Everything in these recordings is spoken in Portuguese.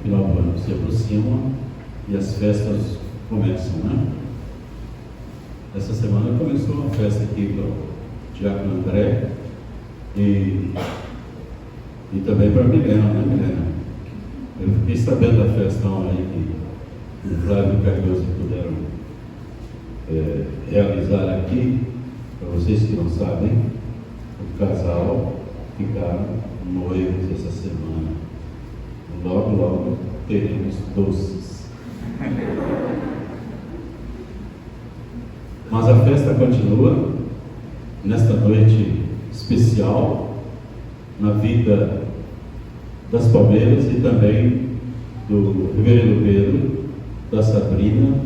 final do ano se aproxima e as festas começam, né? Essa semana começou uma festa aqui para o Diácono André e também para a Milena, né, Milena? Eu fiquei sabendo da festão aí que o Flávio e o Cardoso puderam realizar aqui. Para vocês que não sabem, o casal ficaram noivos essa semana. Logo, logo teremos doces. Mas a festa continua nesta noite especial na vida das Palmeiras e também do Reverendo Pedro, da Sabrina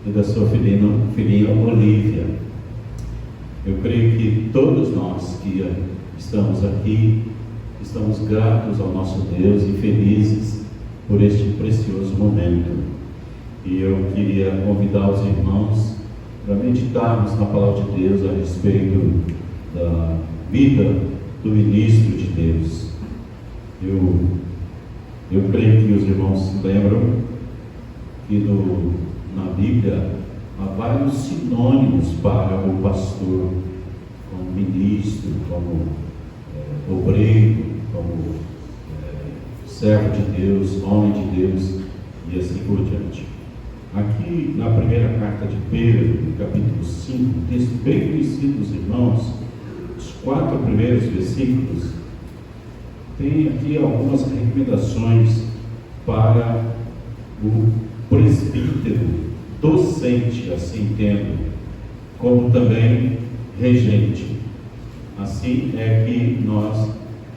e da sua filhinha Olívia. Eu creio que todos nós que estamos aqui estamos gratos ao nosso Deus e felizes por este precioso momento. E eu queria convidar os irmãos para meditarmos na palavra de Deus a respeito da vida do ministro de Deus. Eu creio que os irmãos se lembram que na Bíblia há vários sinônimos para o pastor, como ministro, como obreiro, como servo de Deus, homem de Deus e assim por diante. Aqui na primeira carta de Pedro, no capítulo 5, um texto bem conhecido dos irmãos, os 4 primeiros versículos, tem aqui algumas recomendações para o presbítero, docente, assim entendo, como também regente. Assim é que nós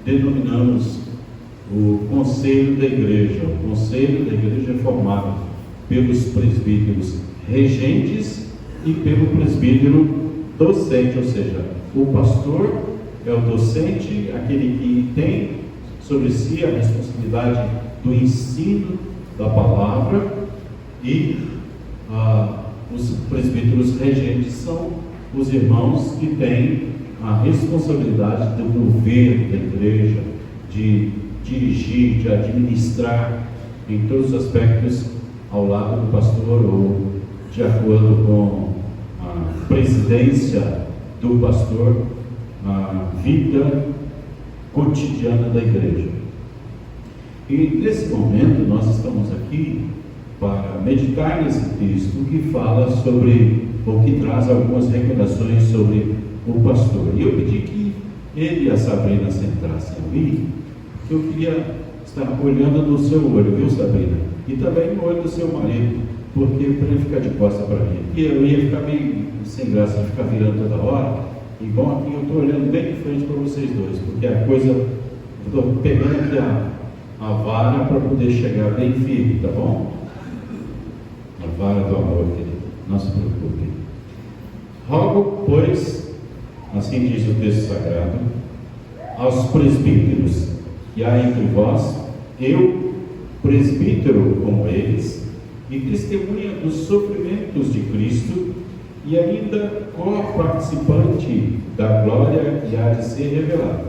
denominamos o conselho da igreja. O conselho da igreja é formado pelos presbíteros regentes e pelo presbítero docente, ou seja, o pastor é o docente, aquele que tem sobre si a responsabilidade do ensino da palavra, e os presbíteros regentes são os irmãos que têm a responsabilidade do governo da igreja, de dirigir, de administrar em todos os aspectos ao lado do pastor ou de acordo com a presidência do pastor, a vida cotidiana da igreja. E nesse momento nós estamos aqui para meditar nesse texto que fala sobre, ou que traz algumas recomendações sobre o pastor. E eu pedi que ele e a Sabrina sentassem ali, porque eu queria estar olhando no seu olho, viu, Sabrina? E também no olho do seu marido, porque para ele ficar de costas para mim. E eu ia ficar meio sem graça de ficar virando toda hora. E bom, aqui eu estou olhando bem de frente para vocês dois, porque a coisa, eu estou pegando aqui a vara para poder chegar bem firme, tá bom? A vara do amor, querido, não se preocupe. Rogo, pois, assim diz o texto sagrado, aos presbíteros que há entre vós, eu, presbítero como eles, e testemunha dos sofrimentos de Cristo, e ainda co-participante da glória que há de ser revelada.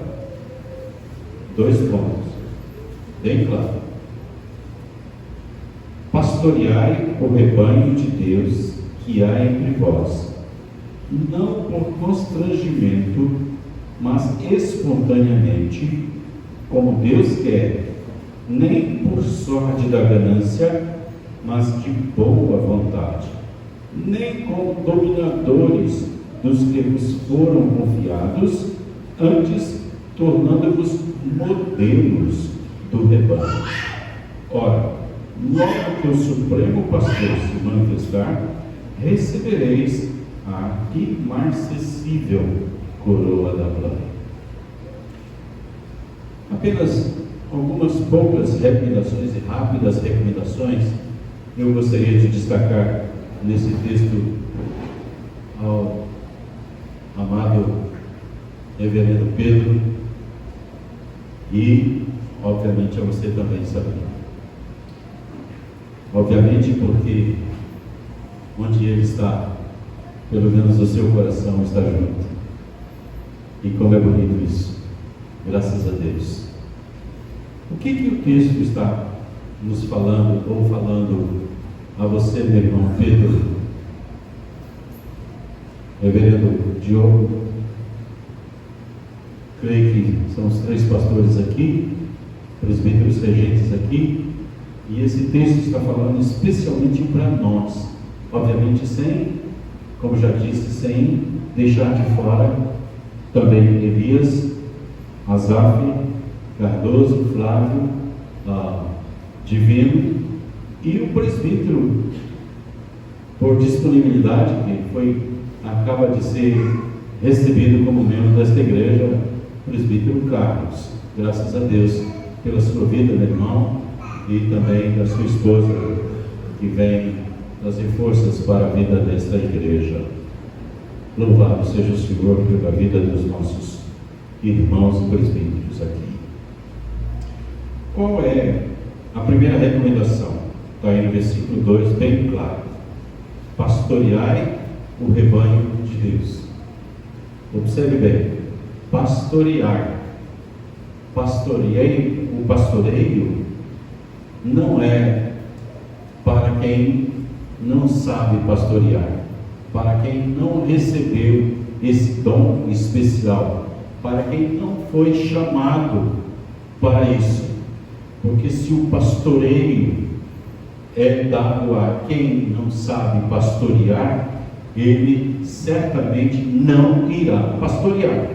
2 pontos, bem claro. Pastoreai o rebanho de Deus que há entre vós, não por constrangimento, mas espontaneamente, como Deus quer, nem por sorte da ganância, mas de boa vontade, nem como dominadores dos que vos foram confiados, antes tornando-vos modelos do rebanho. Ora, logo que o Supremo Pastor se manifestar, recebereis a imarcessível coroa da glória. Apenas algumas poucas recomendações e rápidas recomendações eu gostaria de destacar nesse texto ao amado Reverendo Pedro e, obviamente, a você também, Sabrina. Obviamente, porque onde ele está, pelo menos o seu coração está junto. E como é bonito isso, graças a Deus. O que o texto está nos falando, ou falando a você, meu irmão Pedro, reverendo Diogo, creio que são os 3 pastores aqui, presbíteros regentes aqui, e esse texto está falando especialmente para nós, obviamente sem, como já disse, sem deixar de fora também Elias, Asaf, Cardoso, Flávio, Divino e o presbítero, por disponibilidade, que acaba de ser recebido como membro desta igreja, o presbítero Carlos. Graças a Deus pela sua vida, meu irmão, e também da sua esposa, que vem trazer forças para a vida desta igreja. Louvado seja o Senhor pela vida dos nossos irmãos e presbíteros aqui. Qual é a primeira recomendação? Está aí no versículo 2, bem claro: pastoreai o rebanho de Deus. Observe bem: pastorear. O pastoreio não é para quem não sabe pastorear, para quem não recebeu esse dom especial, para quem não foi chamado para isso. Porque se o pastoreio é dado a quem não sabe pastorear, ele certamente não irá pastorear.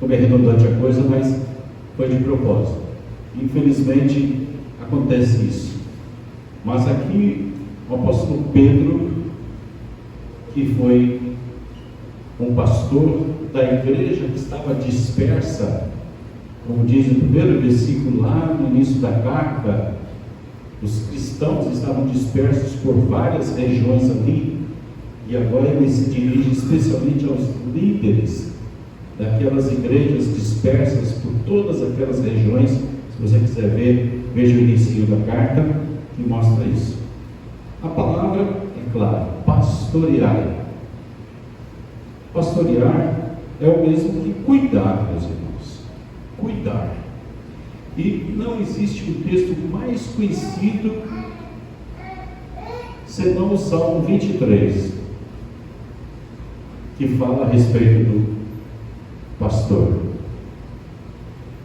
Como é redundante a coisa, mas foi de propósito. Infelizmente acontece isso. Mas aqui o apóstolo Pedro, que foi um pastor da igreja que estava dispersa, como diz o primeiro versículo lá no início da carta, os cristãos estavam dispersos por várias regiões ali, e agora ele se dirige especialmente aos líderes daquelas igrejas dispersas por todas aquelas regiões. Se você quiser ver, veja o início da carta que mostra isso. A palavra é clara: pastorear. Pastorear é o mesmo que cuidar, meus irmãos. Cuidar. E não existe um texto mais conhecido senão o Salmo 23, que fala a respeito do pastor.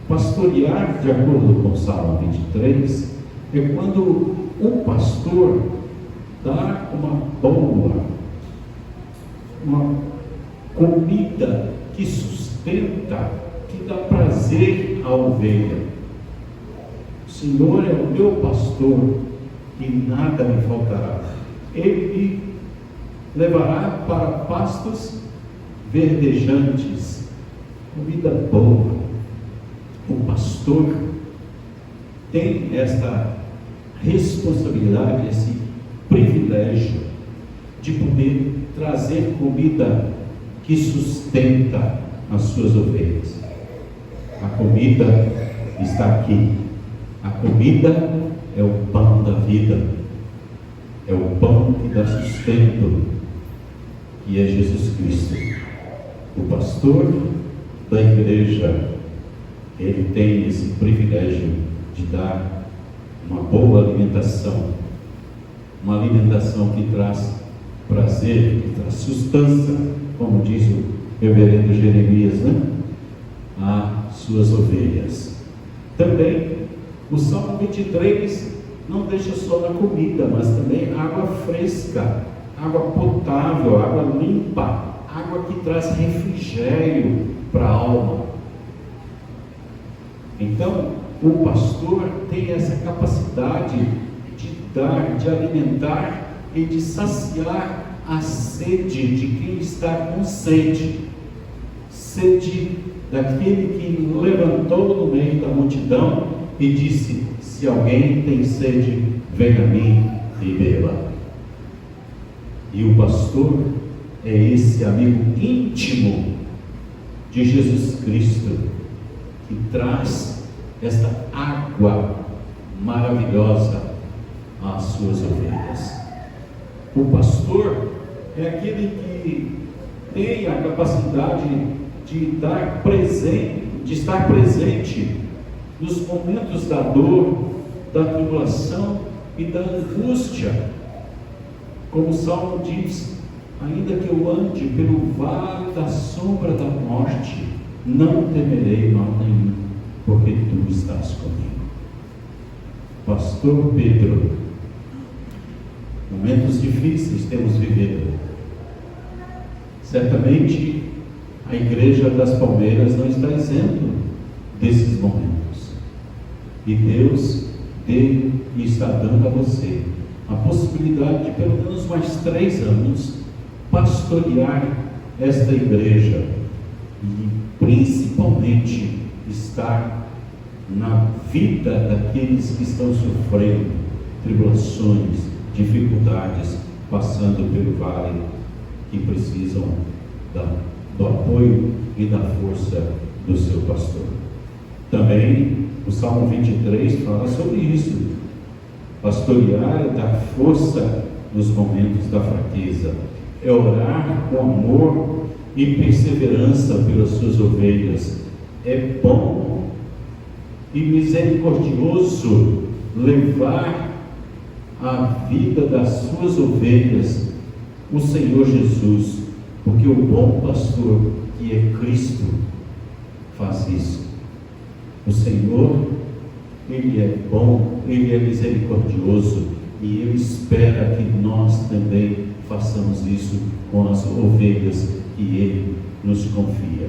Pastorear, de acordo com o Salmo 23, é quando o pastor dá uma comida que sustenta, que dá prazer à ovelha. O Senhor é o meu pastor e nada me faltará. Ele me levará para pastos verdejantes, comida boa. O pastor tem esta responsabilidade, esse privilégio de poder trazer comida que sustenta as suas ovelhas. A comida está aqui. A comida é o pão da vida, é o pão que dá sustento, que é Jesus Cristo. O pastor da igreja, ele tem esse privilégio de dar uma boa alimentação, uma alimentação que traz prazer, que traz sustância, como diz o reverendo Jeremias, às suas ovelhas. Também o Salmo 23 não deixa só na comida, mas também água fresca, água potável, água limpa, água que traz refrigério para a alma. Então, o pastor tem essa capacidade de dar, de alimentar e de saciar a sede de quem está com sede. Sede daquele que levantou no meio da multidão e disse: se alguém tem sede, venha a mim e beba. E o pastor é esse amigo íntimo de Jesus Cristo, que traz esta água maravilhosa às suas ovelhas. O pastor é aquele que tem a capacidade de estar presente nos momentos da dor, da tribulação e da angústia. Como o Salmo diz: ainda que eu ande pelo vale da sombra da morte, não temerei mal nenhum, porque tu estás comigo. Pastor Pedro, momentos difíceis temos vivido. Certamente a Igreja das Palmeiras não está isento desses momentos. E Deus deu e está dando a você a possibilidade de pelo menos mais 3 anos pastorear esta igreja e principalmente estar na vida daqueles que estão sofrendo tribulações, dificuldades, passando pelo vale, que precisam do apoio e da força do seu pastor. Também o Salmo 23 fala sobre isso. Pastorear é dar força nos momentos da fraqueza, é orar com amor e perseverança pelas suas ovelhas. É bom e misericordioso levar a vida das suas ovelhas o Senhor Jesus, porque o bom pastor, que é Cristo, faz isso. O Senhor, Ele é bom, Ele é misericordioso, e Ele espera que nós também façamos isso com as ovelhas que Ele nos confia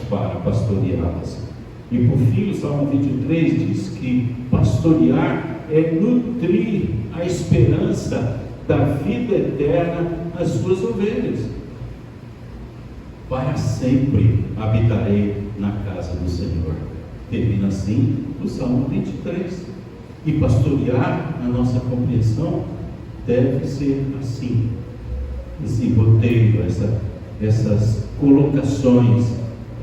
para pastoreá-las. E por fim, o Salmo 23 diz que pastorear é nutrir a esperança da vida eterna às suas ovelhas. Para sempre habitarei na casa do Senhor. Termina assim o Salmo 23. E pastorear, na nossa compreensão, deve ser assim. Esse roteiro, essas colocações,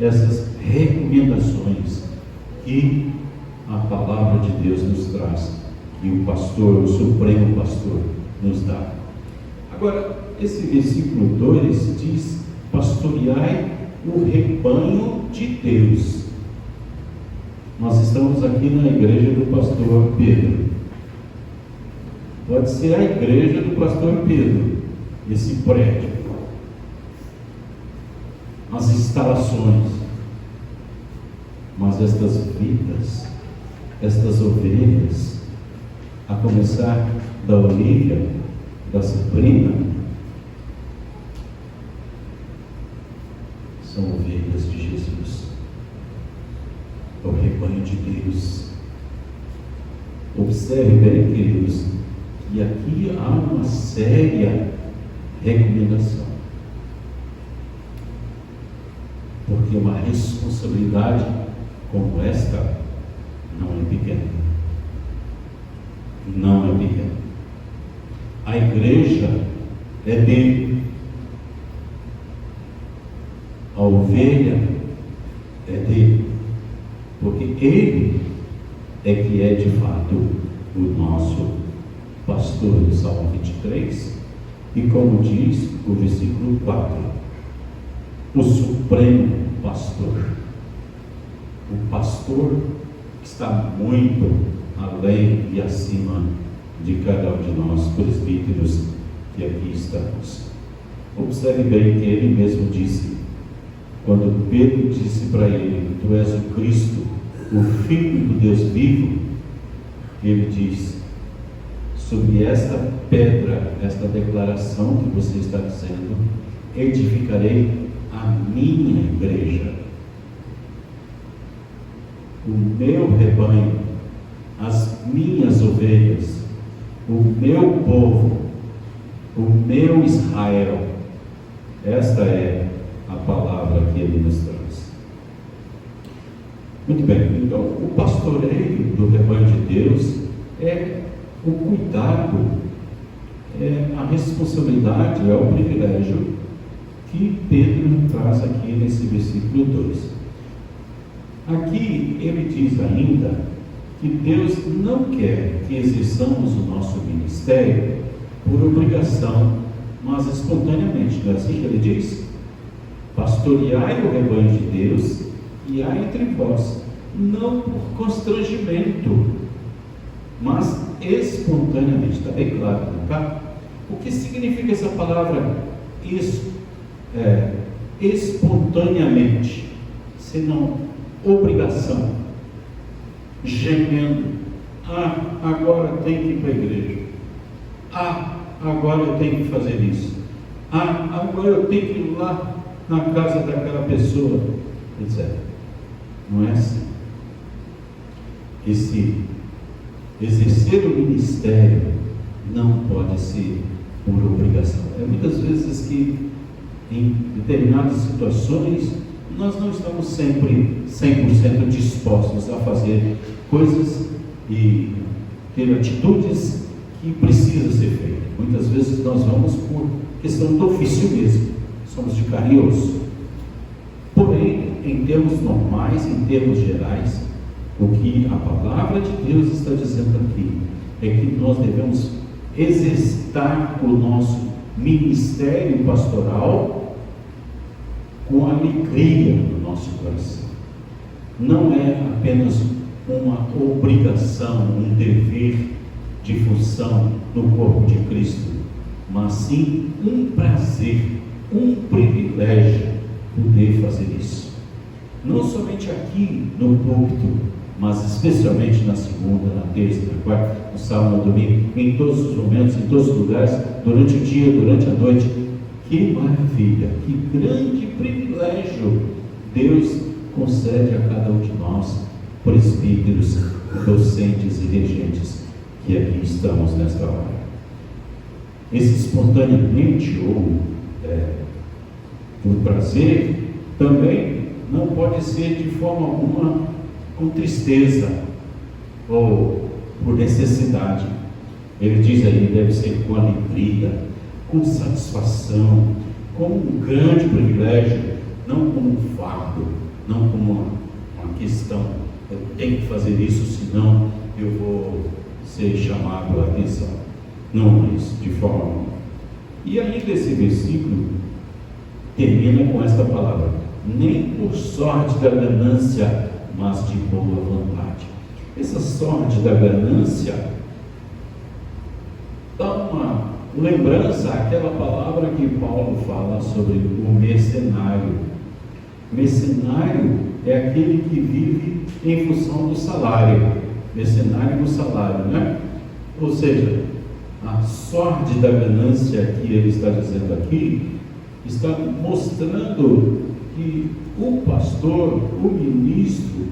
essas recomendações que a palavra de Deus nos traz, que o pastor, o supremo pastor, nos dá. Agora, esse versículo 2 diz: pastoreai o rebanho de Deus. Nós estamos aqui na igreja do pastor Pedro. Pode ser a igreja do pastor Pedro, esse prédio, as instalações, mas estas vidas, estas ovelhas, a começar da Olívia, da Sabrina, são ovelhas de Jesus, é o rebanho de Deus. Observe bem, queridos, que aqui há uma séria recomendação, porque uma responsabilidade como esta não é pequena. Não é pequena. A igreja é dele, a ovelha é dele, porque ele é que é de fato o nosso pastor, do Salmo 23, e como diz o versículo 4, o supremo pastor, o pastor que está muito além e acima de cada um de nós, presbíteros que aqui estamos. Observe bem que ele mesmo disse, quando Pedro disse para ele: tu és o Cristo, o Filho do Deus vivo, ele diz: sobre esta pedra, esta declaração que você está dizendo, edificarei a minha igreja, o meu rebanho, as minhas ovelhas, o meu povo, o meu Israel. Esta é a palavra que ele nos traz. Muito bem, então o pastoreio do rebanho de Deus é o cuidado, é a responsabilidade, é o privilégio que Pedro traz aqui nesse versículo 2. Aqui ele diz ainda que Deus não quer que exerçamos o nosso ministério por obrigação, mas espontaneamente. Não é assim que ele diz? Pastoreai o rebanho de Deus e há entre vós, não por constrangimento, mas espontaneamente. Está bem claro, não está? O que significa essa palavra espontaneamente, senão obrigação, gemendo? Agora tem que ir para a igreja. Agora eu tenho que fazer isso. Agora eu tenho que ir lá na casa daquela pessoa, etc. Não é assim. Esse exercer o ministério não pode ser por obrigação. Muitas vezes que em determinadas situações nós não estamos sempre 100% dispostos a fazer coisas e ter atitudes que precisam ser feitas. Muitas vezes nós vamos por questão do ofício mesmo, somos de carne e osso. Porém, em termos normais, em termos gerais, o que a palavra de Deus está dizendo aqui é que nós devemos exercitar o nosso ministério pastoral com alegria no nosso coração. Não é apenas uma obrigação, um dever de função no corpo de Cristo, mas sim um prazer, um privilégio poder fazer isso. Não somente aqui no púlpito, mas especialmente na segunda, na terça, na quarta, no sábado, no domingo, em todos os momentos, em todos os lugares, durante o dia, durante a noite. Que maravilha, que grande privilégio Deus concede a cada um de nós, presbíteros, docentes e regentes, que aqui estamos nesta hora. Esse espontaneamente, ou por prazer, também não pode ser de forma alguma com tristeza ou por necessidade. Ele diz aí, deve ser com alegria, com satisfação, como um grande privilégio, não como um fardo, não como uma questão, eu tenho que fazer isso, senão eu vou ser chamado a atenção. Não é isso, de forma alguma. E ainda esse versículo termina com esta palavra: nem por sorte da ganância, mas de boa vontade. Essa sorte da ganância dá uma lembrança àquela palavra que Paulo fala sobre o mercenário. Mercenário é aquele que vive em função do salário. Mercenário do salário, né? Ou seja, a sorte da ganância que ele está dizendo aqui está mostrando que o pastor, o ministro,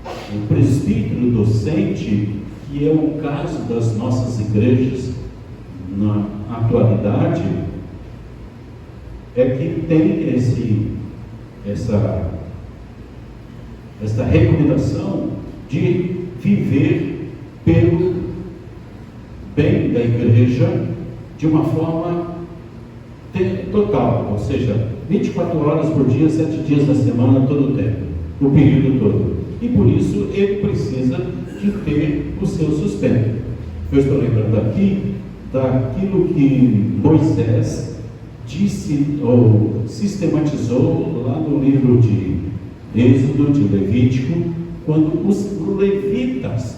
o presbítero docente, que é o caso das nossas igrejas na atualidade, é que tem esta recomendação de viver pelo bem da igreja de uma forma total, ou seja, 24 horas por dia, 7 dias da semana, todo o tempo, o período todo. E por isso ele precisa de ter o seu sustento. Eu estou lembrando aqui daquilo que Moisés disse ou sistematizou lá no livro de Êxodo, de Levítico, quando os levitas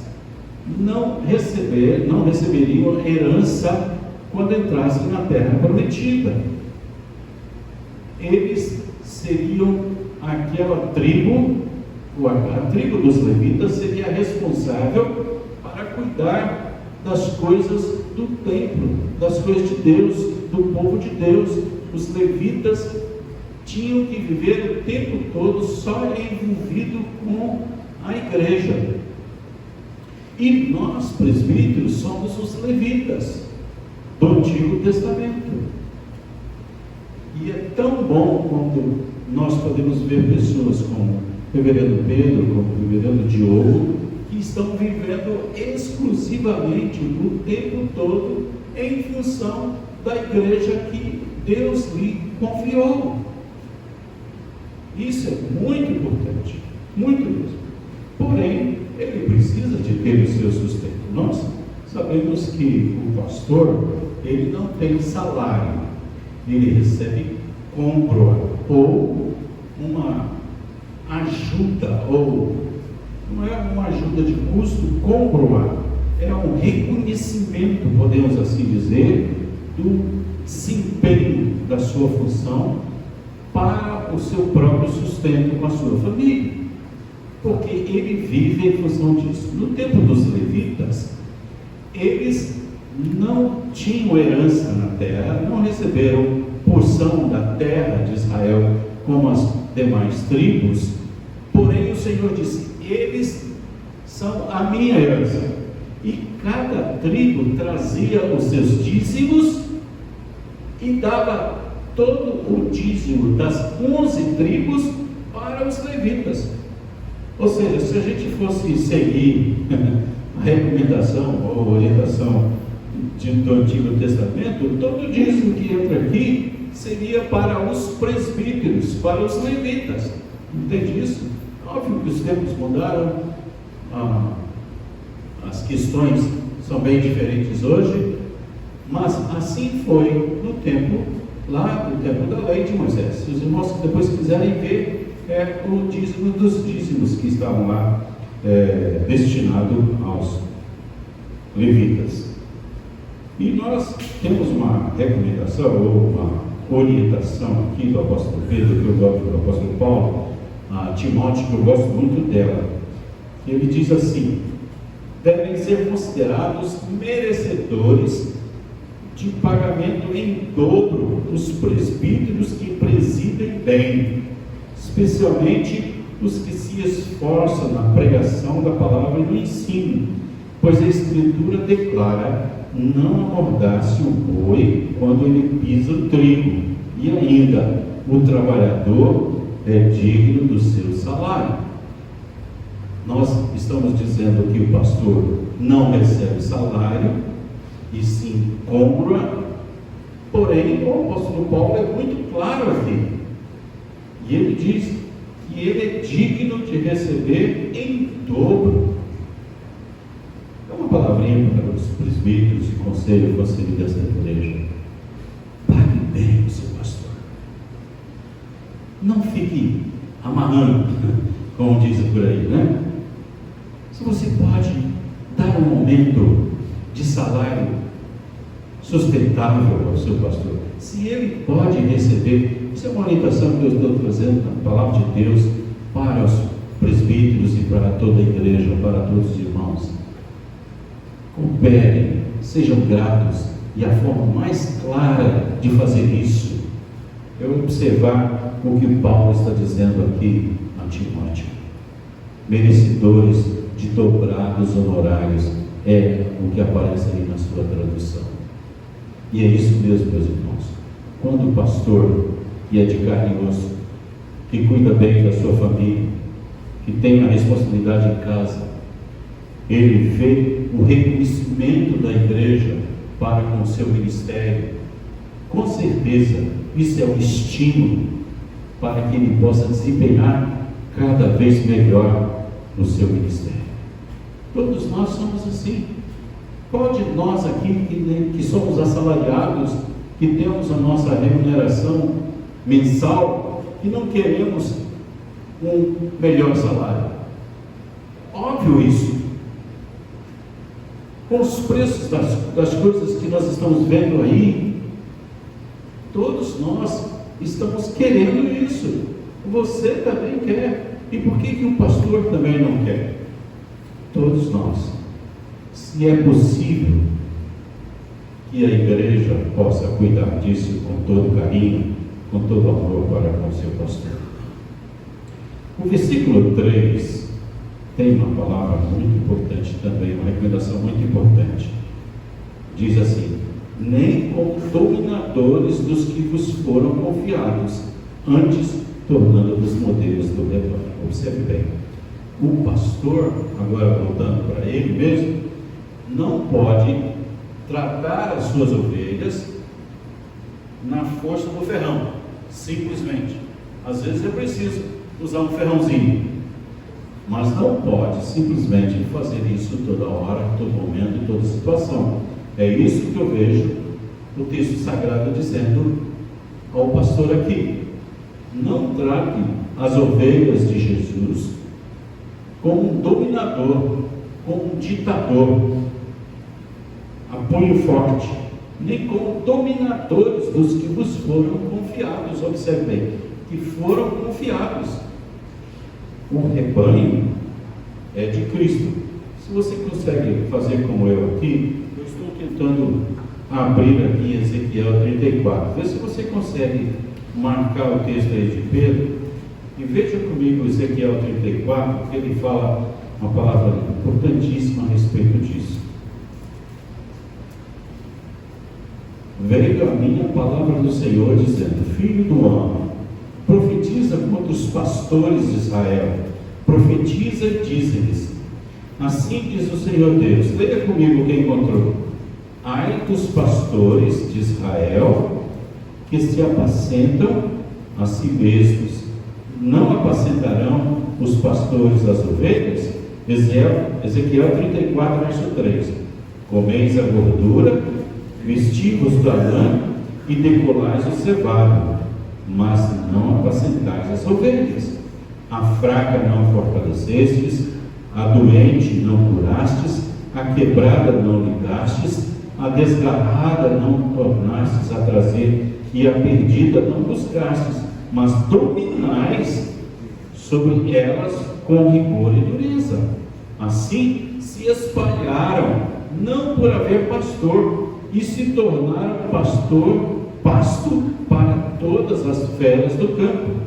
não receberiam herança quando entrassem na terra prometida. Eles seriam aquela tribo, ou a tribo dos levitas seria responsável para cuidar das coisas do templo, das coisas de Deus, do povo de Deus. Os levitas tinham que viver o tempo todo só envolvido com a igreja. E nós, presbíteros, somos os levitas do Antigo Testamento. E é tão bom quando nós podemos ver pessoas como o reverendo Pedro, como o reverendo Diogo, que estão vivendo exclusivamente o tempo todo em função da igreja que Deus lhe confiou. Isso é muito importante, muito mesmo. Porém, ele precisa de ter o seu sustento. Nós sabemos que o pastor, ele não tem salário, ele recebe compra ou uma ajuda, ou não é uma ajuda de custo, compra. é um reconhecimento, podemos assim dizer, do desempenho da sua função para o seu próprio sustento com a sua família, porque ele vive em função disso. No tempo dos levitas, eles não tinham herança na terra, não receberam porção da terra de Israel como as demais tribos, porém o Senhor disse: eles são a minha herança, e cada tribo trazia os seus dízimos e dava todo o dízimo das 11 tribos para os levitas. Ou seja, se a gente fosse seguir a recomendação ou orientação do Antigo Testamento, todo o dízimo que entra aqui seria para os presbíteros, para os levitas. Entende isso? Óbvio que os tempos mudaram, as questões são bem diferentes hoje, mas assim foi no tempo, lá no tempo da lei de Moisés. Se os irmãos depois quiserem ver, o dízimo dos dízimos que estavam lá destinado aos levitas. E nós temos uma recomendação ou uma orientação aqui do apóstolo Pedro, que eu gosto do apóstolo Paulo, a Timóteo, que eu gosto muito dela. Ele diz assim: devem ser considerados merecedores de pagamento em dobro os presbíteros que presidem bem, especialmente os que se esforçam na pregação da palavra e no ensino, pois a Escritura declara: não amordace o boi quando ele pisa o trigo, e ainda o trabalhador é digno do seu salário. Nós estamos dizendo que o pastor não recebe salário, e sim honra, porém o apóstolo Paulo é muito claro aqui, e ele diz que ele é digno de receber em dobro. É uma palavrinha para os presbíteros e conselho dessa igreja: pague bem o seu pastor, não fique amarrando, como dizem por aí, né? Se você pode dar um momento de salário sustentável ao seu pastor, se ele pode receber, isso é uma orientação que eu estou trazendo na palavra de Deus para os presbíteros e para toda a igreja, para todos os irmãos. Cooperem, sejam gratos, e a forma mais clara de fazer isso é observar o que Paulo está dizendo aqui a Timóteo: merecedores de dobrados honorários, é o que aparece aí na sua tradução. E é isso mesmo, meus irmãos. Quando o pastor, que é de carne e osso, que cuida bem da sua família, que tem a responsabilidade em casa, ele vê o reconhecimento da igreja para com o seu ministério, com certeza isso é um estímulo para que ele possa desempenhar cada vez melhor no seu ministério. Todos nós somos assim. Qual de nós aqui que somos assalariados, que temos a nossa remuneração mensal, que não queremos um melhor salário? Óbvio isso. Com os preços das coisas que nós estamos vendo aí, todos nós estamos querendo isso. Você também quer. E por que o pastor também não quer? Todos nós. Se é possível que a igreja possa cuidar disso com todo carinho, com todo amor para com o seu pastor. O versículo 3 tem uma palavra muito importante também, uma recomendação muito importante. Diz assim: nem como dominadores dos que vos foram confiados, antes tornando-vos modelos do rebanho. Observe bem, o pastor, agora voltando para ele mesmo, não pode tratar as suas ovelhas na força do ferrão, simplesmente. Às vezes é preciso usar um ferrãozinho, mas não pode simplesmente fazer isso toda hora, todo momento, em toda situação. É isso que eu vejo o texto sagrado dizendo ao pastor aqui: não trate as ovelhas de Jesus como um dominador, como um ditador. a punho forte, nem como dominadores dos que vos foram confiados. Observe bem, que foram confiados. O rebanho é de Cristo. Se você consegue fazer como eu aqui, eu estou tentando abrir aqui em Ezequiel 34. Vê se você consegue marcar o texto aí de Pedro. E veja comigo Ezequiel 34, que ele fala uma palavra importantíssima a respeito disso. Veio a mim a palavra do Senhor, dizendo: Filho do homem, profetiza contra os pastores de Israel. Profetiza e dize-lhes: assim diz o Senhor Deus. Leia comigo o que encontrou. Ai dos pastores de Israel, que se apacentam a si mesmos. Não apacentarão os pastores das ovelhas? Ezequiel 34, verso 3. Comeis a gordura, vestivos da lã e decolais o cevado, mas não apacentais as ovelhas. A fraca não fortalecestes, a doente não curastes, a quebrada não ligastes, a desgarrada não tornastes a trazer, e a perdida não buscastes, mas dominais sobre elas com rigor e dureza. Assim se espalharam, não por haver pastor, e se tornaram pasto para todas as feras do campo.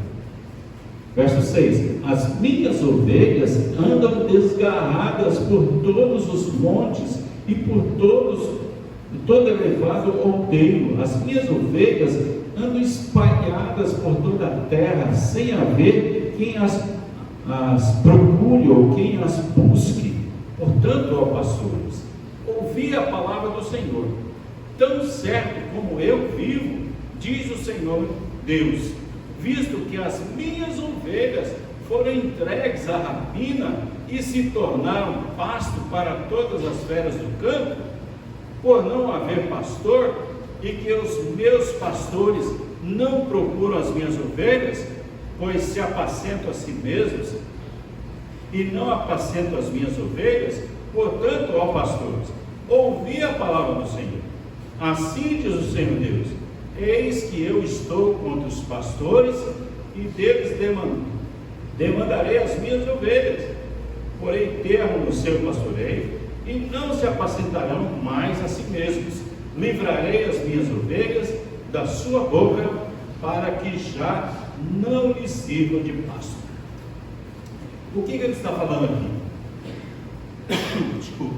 Verso 6: as minhas ovelhas andam desgarradas por todos os montes e por todo elevado outeiro. As minhas ovelhas andam espalhadas por toda a terra, sem haver quem as procure ou quem as busque. Portanto, ó pastores, ouvi a palavra do Senhor. Tão certo como eu vivo, diz o Senhor Deus, visto que as minhas ovelhas foram entregues à rapina e se tornaram pasto para todas as feras do campo, por não haver pastor, e que os meus pastores não procuram as minhas ovelhas, pois se apacentam a si mesmos e não apacentam as minhas ovelhas. Portanto, ó pastores, ouvi a palavra do Senhor. Assim diz o Senhor Deus: eis que eu estou contra os pastores e deles demandarei as minhas ovelhas, porém termo no seu pastoreio, e não se apacentarão mais a si mesmos. Livrarei as minhas ovelhas da sua boca, para que já não lhes sirvam de pasto. O que ele está falando aqui? Desculpa.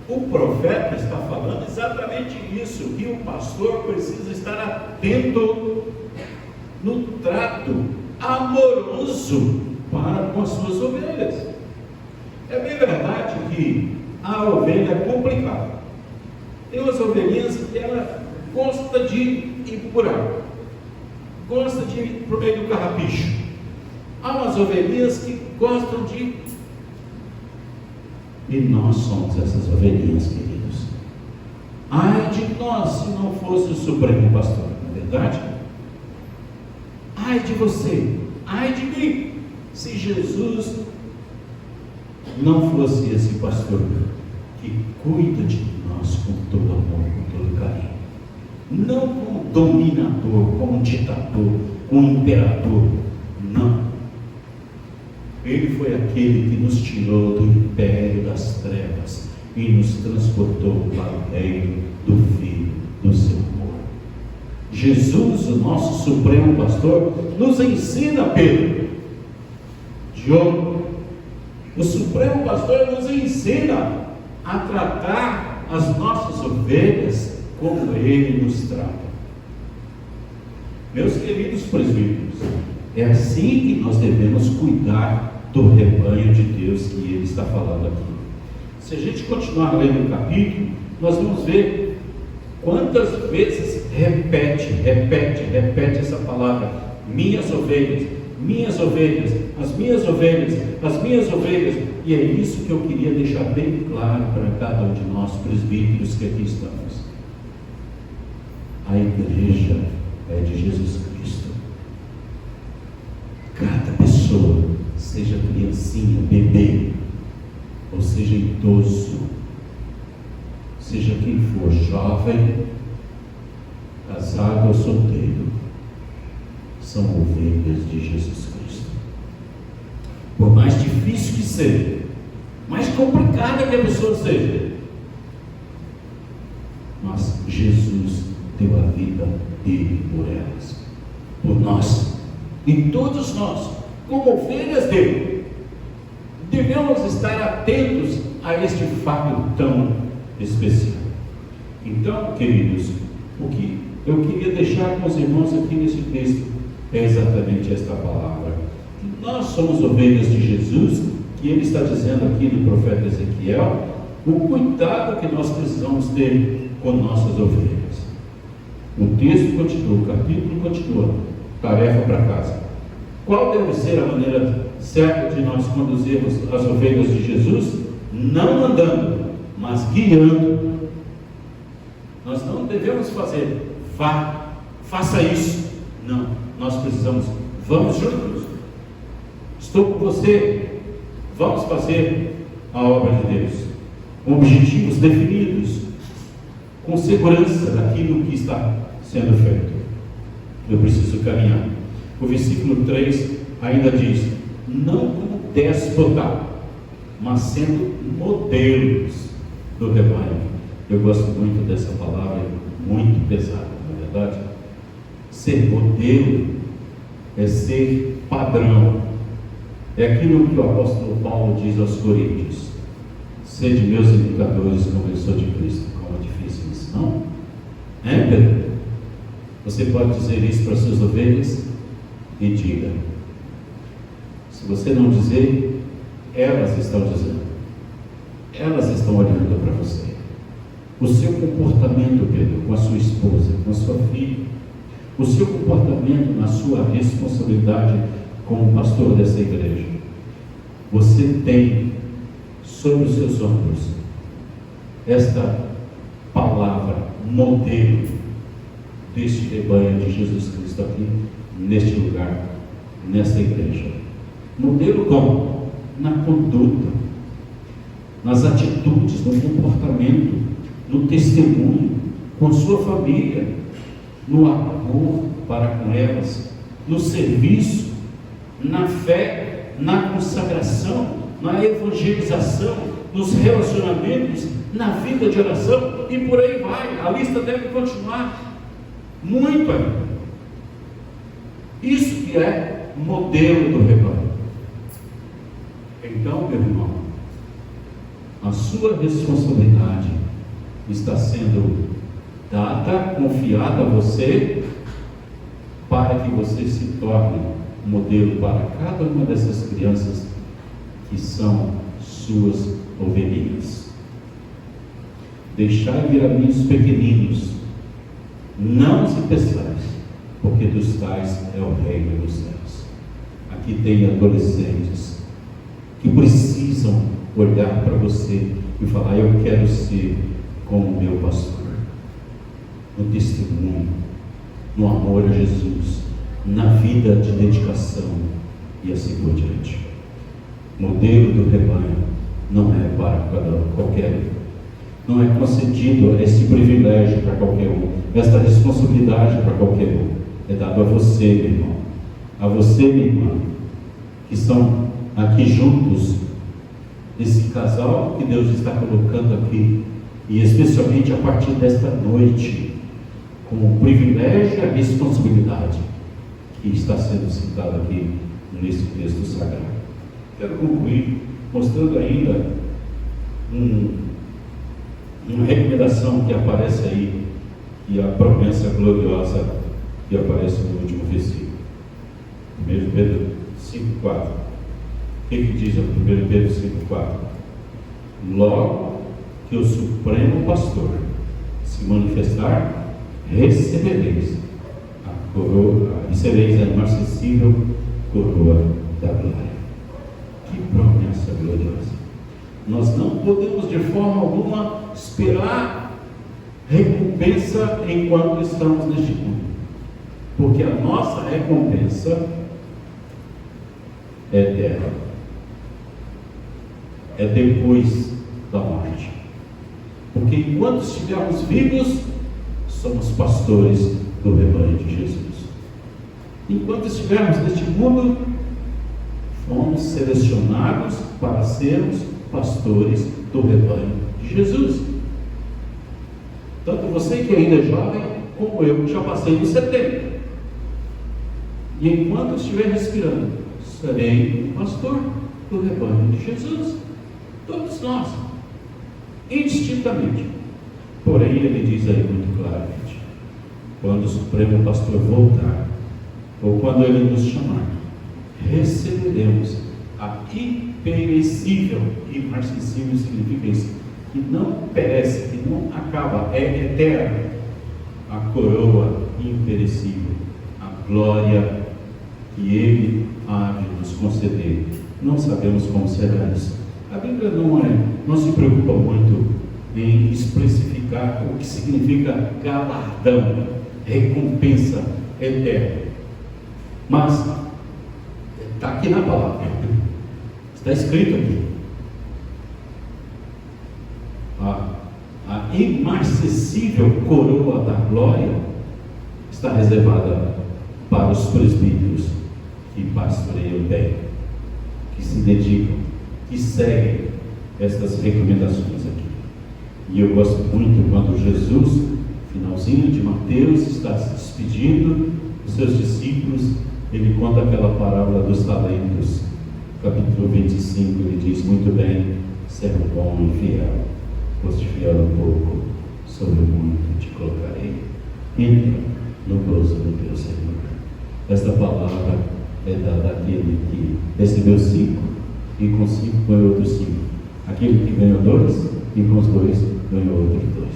O profeta está falando exatamente isso, que o pastor precisa estar atento no trato amoroso para com as suas ovelhas. É bem verdade que a ovelha é complicada. Tem umas ovelhinhas que ela gosta de ir por água, gosta de ir para o meio do carrapicho. Há umas ovelhinhas que gostam de... E nós somos essas ovelhinhas, queridos. Ai de nós se não fosse o Supremo Pastor, não é verdade? Ai de você, ai de mim, se Jesus não fosse esse pastor que cuida de nós com todo amor, com todo carinho, não como dominador, como ditador, como imperador, não. Ele foi aquele que nos tirou do império das trevas e nos transportou para o reino do Filho do seu amor. Jesus, o nosso Supremo Pastor, nos ensina, Pedro, Diogo, o Supremo Pastor nos ensina a tratar as nossas ovelhas como Ele nos trata. Meus queridos presbíteros, é assim que nós devemos cuidar do rebanho de Deus que Ele está falando aqui. Se a gente continuar lendo o capítulo, nós vamos ver quantas vezes repete essa palavra: minhas ovelhas, minhas ovelhas, as minhas ovelhas, as minhas ovelhas. E é isso que eu queria deixar bem claro para cada um de nós, presbíteros que aqui estamos. A igreja é de Jesus Cristo. Cada pessoa, seja criancinha, bebê, ou seja idoso, seja quem for, jovem, casado ou solteiro, são ovelhas de Jesus Cristo. Por mais difícil que seja, mais complicada que a pessoa seja, mas Jesus deu a vida dele por elas, por nós, e todos nós, como ovelhas dele, devemos estar atentos a este fato tão especial. Então, queridos, o que eu queria deixar com os irmãos aqui nesse texto é exatamente esta palavra. Nós somos ovelhas de Jesus, que ele está dizendo aqui no profeta Ezequiel, o cuidado que nós precisamos ter com nossas ovelhas. O texto continua, o capítulo continua, tarefa para casa. Qual deve ser a maneira certa de nós conduzirmos as ovelhas de Jesus? Não andando, mas guiando. Nós não devemos fazer, vá, faça isso. Não, nós precisamos, vamos juntos. Estou com você, vamos fazer a obra de Deus, com objetivos definidos, com segurança daquilo que está sendo feito. Eu preciso caminhar. O versículo 3 ainda diz: não como déspota, mas sendo modelos do rebanho. Eu gosto muito dessa palavra, muito pesada, não é verdade? Ser modelo é ser padrão. É aquilo que o apóstolo Paulo diz aos Coríntios: sede meus imitadores, como eu sou de Cristo. Como é difícil isso, não? É, Pedro? Você pode dizer isso para suas ovelhas? E diga. Se você não dizer, elas estão dizendo. Elas estão olhando para você. O seu comportamento, Pedro, com a sua esposa, com a sua filha, o seu comportamento na sua responsabilidade como pastor dessa igreja, você tem sobre os seus ombros esta palavra, modelo deste rebanho de Jesus Cristo aqui, neste lugar, nesta igreja. Modelo como? Na conduta, nas atitudes, no comportamento, no testemunho, com sua família, no amor para com elas, no serviço, na fé, na consagração, na evangelização, nos relacionamentos, na vida de oração, e por aí vai. A lista deve continuar muito ainda. Isso que é modelo do rebanho. Então, meu irmão, a sua responsabilidade está sendo dada, confiada a você, para que você se torne modelo para cada uma dessas crianças que são suas ovelhinhas. Deixai vir a mim os pequeninos, não os impessoais, porque dos tais é o reino dos céus. Aqui tem adolescentes que precisam olhar para você e falar: eu quero ser como o meu pastor, no testemunho, no amor a Jesus, na vida de dedicação e assim por diante. Modelo do rebanho não é para qualquer um, não é concedido esse privilégio para qualquer um, esta responsabilidade para qualquer um. É dado a você, meu irmão, a você, minha irmã, que estão aqui juntos, esse casal que Deus está colocando aqui, e especialmente a partir desta noite, como privilégio e a responsabilidade que está sendo citado aqui nesse texto sagrado. Quero concluir mostrando ainda uma recomendação que aparece aí, e a promessa gloriosa que aparece no último versículo, 1 Pedro 5,4. O que diz a 1 Pedro 5,4? Logo que o Supremo Pastor se manifestar, recebereis a coroa, recebereis a inacessível coroa da glória. Que promessa gloriosa! Nós não podemos de forma alguma esperar recompensa enquanto estamos neste mundo, porque a nossa recompensa é eterna, é depois da morte. Porque enquanto estivermos vivos, somos pastores do rebanho de Jesus. Enquanto estivermos neste mundo, fomos selecionados para sermos pastores do rebanho de Jesus. Tanto você que ainda é jovem, como eu que já passei dos 70. E enquanto estiver respirando, serei o pastor do rebanho de Jesus. Todos nós, indistintamente. Porém, ele diz aí muito claramente: quando o Supremo Pastor voltar, ou quando ele nos chamar, receberemos a imperecível. Imarcessível significa isso, que não perece, que não acaba, é eterna, a coroa imperecível, a glória que ele há de nos conceder. Não sabemos como será isso. A Bíblia não se preocupa muito em especificar o que significa galardão, recompensa eterna. Mas está aqui na palavra, está escrito aqui: a imarcessível coroa da glória está reservada para os presbíteros que pastoreiam bem, que se dedicam, que seguem estas recomendações aqui. E eu gosto muito quando Jesus, finalzinho de Mateus, está se despedindo dos seus discípulos. Ele conta aquela parábola dos talentos, capítulo 25. Ele diz: muito bem, servo bom e fiel, foste fiel um pouco, sobre muito te colocarei, entra no gozo do teu Senhor. Esta palavra é dada àquele que recebeu 5 e com 5 ganhou outros 5, aquele que ganhou 2 e com os 2 ganhou outros 2.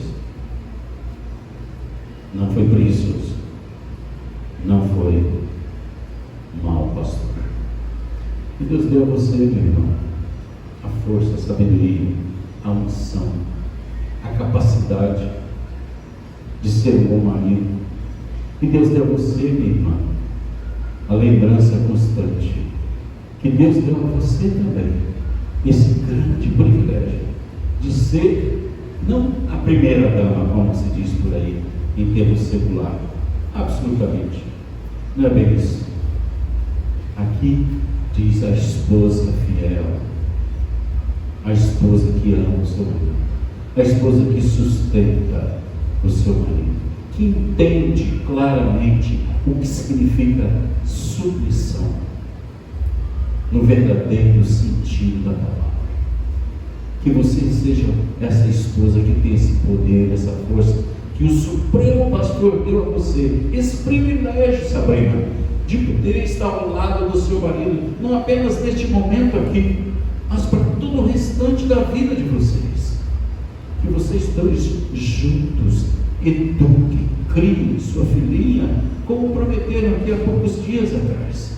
Não foi preguiçoso, não foi mau pastor. E Deus deu a você, meu irmão, a força, a sabedoria, a unção, a capacidade de ser um bom marido. E Deus deu a você, minha irmã, a lembrança constante que Deus deu a você também esse grande privilégio de ser não a primeira dama, como se diz por aí, em termos secular. Absolutamente não é bem isso. Aqui diz a esposa fiel, a esposa que ama o seu marido, a esposa que sustenta o seu marido, que entende claramente o que significa submissão no verdadeiro sentido da palavra. Que você seja essa esposa que tem esse poder, essa força que o Supremo Pastor deu a você, esse privilégio, Sabrina, de poder estar ao lado do seu marido, não apenas neste momento aqui, mas para todo o restante da vida de vocês. Que vocês dois juntos eduquem, criem sua filhinha, como prometeram aqui há poucos dias atrás,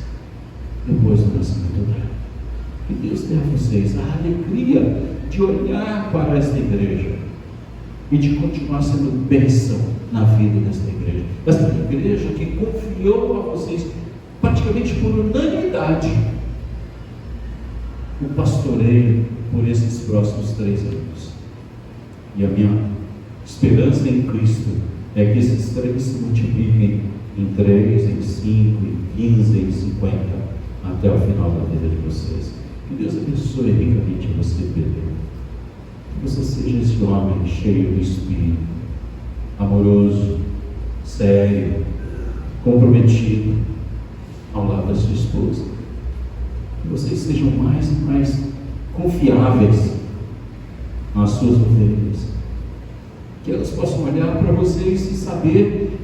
depois do nascimento dela. Que Deus dê a vocês a alegria de olhar para esta igreja e de continuar sendo bênção na vida desta igreja. Esta igreja que confiou a vocês, praticamente por unanimidade, o pastoreio por esses próximos 3 anos. E a minha esperança em Cristo é que esses 3 se multipliquem em 3, em 5, em 15, em 50, até o final da vida de vocês. Que Deus abençoe ricamente você, Pedro. Que você seja esse homem cheio do Espírito, amoroso, sério, comprometido ao lado da sua esposa. Que vocês sejam mais e mais confiáveis nas suas ovelhas. Que elas possam olhar para vocês e saber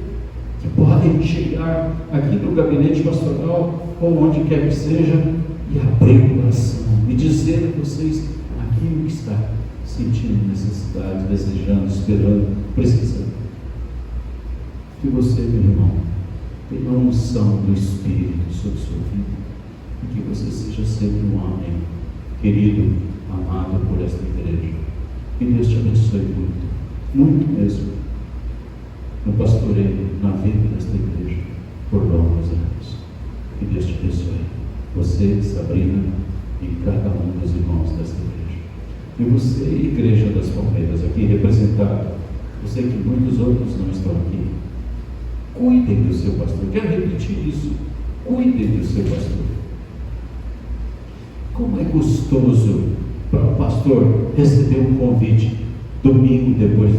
que podem chegar aqui no gabinete pastoral ou onde quer que seja e abrir o coração e dizer a vocês aquilo que está sentindo necessidade, desejando, esperando, precisando. Que você, meu irmão, tenha a unção do Espírito sobre sua vida e que você seja sempre um homem querido, amado por esta igreja. Que Deus te abençoe muito, muito mesmo, no pastoreio, na vida desta igreja, por longos anos. Que Deus te abençoe, você, Sabrina, e cada um dos irmãos desta igreja. E você, Igreja das Palmeiras, aqui representada, eu sei que muitos outros não estão aqui, cuidem do seu pastor. Quero repetir isso: cuidem do seu pastor. Como é gostoso para o pastor receber um convite domingo depois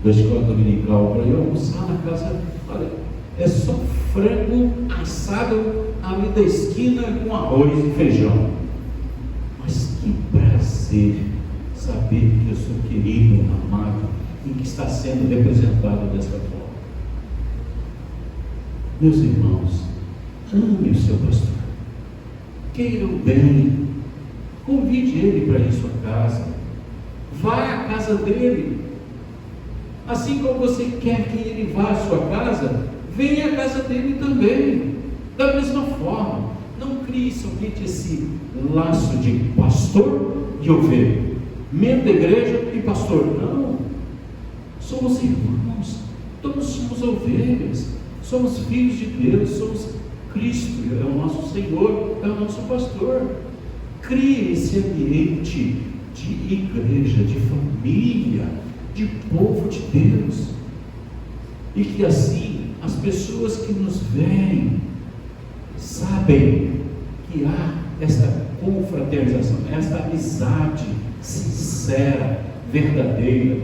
da escola dominical para ir almoçar na casa. Olha, é só frango assado ali da esquina com arroz e feijão. Mas que prazer saber que eu sou querido, amado e que está sendo representado dessa forma. Meus irmãos, ame o seu pastor, queira o bem, convide ele para ir à sua casa, vá à casa dele, assim como você quer que ele vá à sua casa, venha à casa dele também, da mesma forma. Não crie somente esse laço de pastor e ovelha, membro da igreja e pastor. Não, somos irmãos, todos somos ovelhas, somos filhos de Deus, somos Cristo, é o nosso Senhor, é o nosso pastor. Crie esse ambiente de igreja, de família, de povo de Deus, e que assim as pessoas que nos veem sabem que há esta confraternização, esta amizade sincera, verdadeira.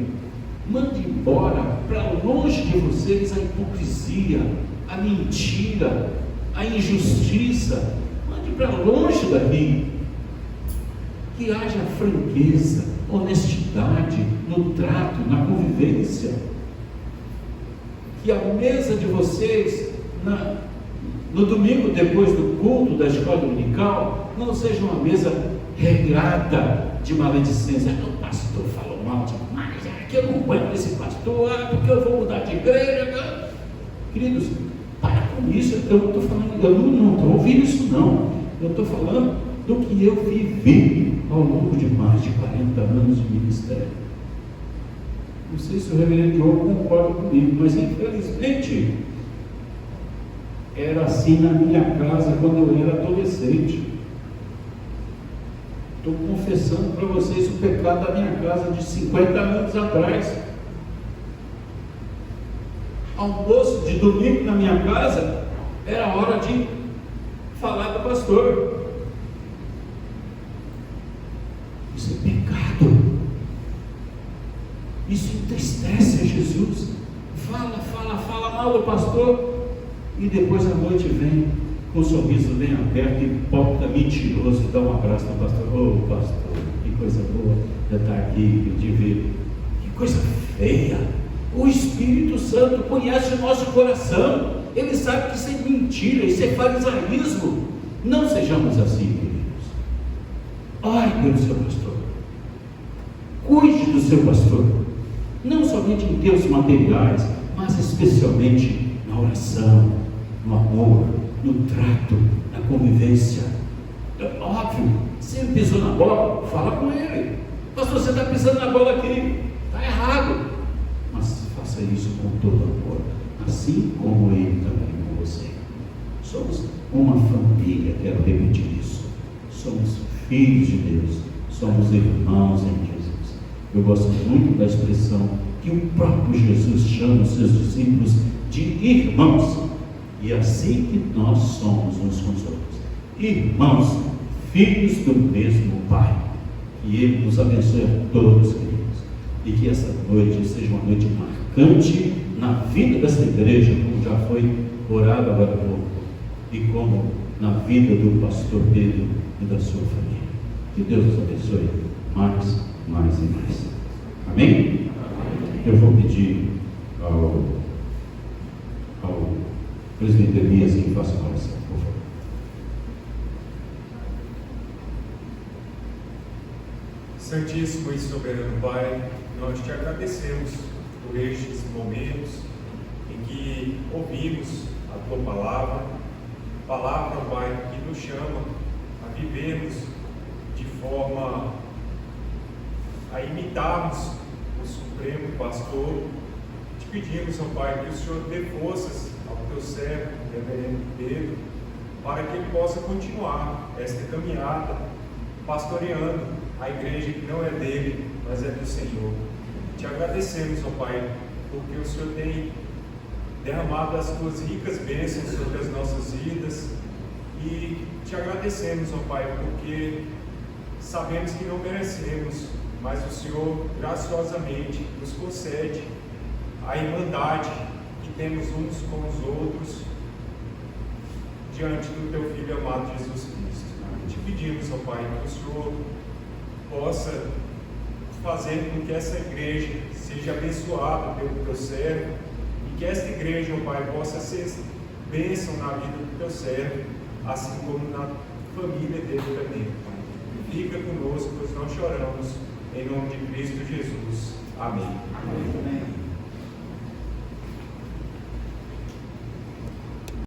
Mande embora para longe de vocês a hipocrisia, a mentira, a injustiça. Mande para longe daqui. Que haja franqueza, honestidade no trato, na convivência. Que a mesa de vocês no domingo depois do culto da escola dominical não seja uma mesa regrada de maledicência. O pastor falou mal demais, que eu não aguento esse pastor, porque eu vou mudar de igreja. Queridos, para com isso. Eu não estou falando, eu não estou ouvindo isso não. Eu estou falando do que eu vivi ao longo de mais de 40 anos de ministério. Não sei se o reverendo Diogo concorda comigo, mas infelizmente era assim na minha casa quando eu era adolescente. Estou confessando para vocês o pecado da minha casa de 50 anos atrás. Almoço de domingo na minha casa era hora de falar do pastor. Isso é pecado. Isso entristece a Jesus. Fala mal do pastor, e depois à noite vem com um sorriso bem aberto, hipócrita, mentiroso, e dá um abraço no pastor. Oh, pastor, que coisa boa de estar aqui, de ver. Que coisa feia. O Espírito Santo conhece o nosso coração. Ele sabe que isso é mentira, isso é farisaísmo. Não sejamos assim, queridos. Ore pelo seu pastor. Cuide do seu pastor. Não somente em termos materiais, mas especialmente na oração, no amor, no trato, na convivência. É óbvio, se ele pisou na bola, fala com ele. Pastor, você está pisando na bola aqui, está errado. Mas faça isso com todo amor, assim como ele também com você. Somos uma família, quero repetir isso. Somos filhos de Deus, somos irmãos em Jesus. Eu gosto muito da expressão que o próprio Jesus chama os seus discípulos de irmãos. E assim que nós somos uns com os outros, irmãos, filhos do mesmo Pai. Que Ele nos abençoe a todos, queridos, e que essa noite seja uma noite marcante na vida dessa igreja, como já foi orado agora há pouco, e como na vida do pastor Pedro e da sua família. Que Deus nos abençoe mais e mais. Amém? Eu vou pedir ao presidente Elias que faça uma oração, por favor. Santíssimo e soberano Pai, nós te agradecemos por estes momentos em que ouvimos a tua palavra, Pai, que nos chama a vivermos de forma a imitarmos o Supremo Pastor. Te pedimos, ó Pai, que o Senhor dê forças ao teu servo, reverendo Pedro, para que ele possa continuar esta caminhada, pastoreando a igreja que não é dele, mas é do Senhor. Te agradecemos, ó Pai, porque o Senhor tem derramado as tuas ricas bênçãos sobre as nossas vidas, e te agradecemos, ó Pai, porque sabemos que não merecemos, mas o Senhor graciosamente nos concede a irmandade que temos uns com os outros diante do teu Filho amado Jesus Cristo. Te pedimos, ó Pai, que o Senhor possa fazer com que essa igreja seja abençoada pelo teu servo, e que esta igreja, ó Pai, possa ser bênção na vida do teu servo, assim como na família dele também, Pai. Fica conosco, pois nós choramos, em nome de Cristo Jesus. Amém. Amém.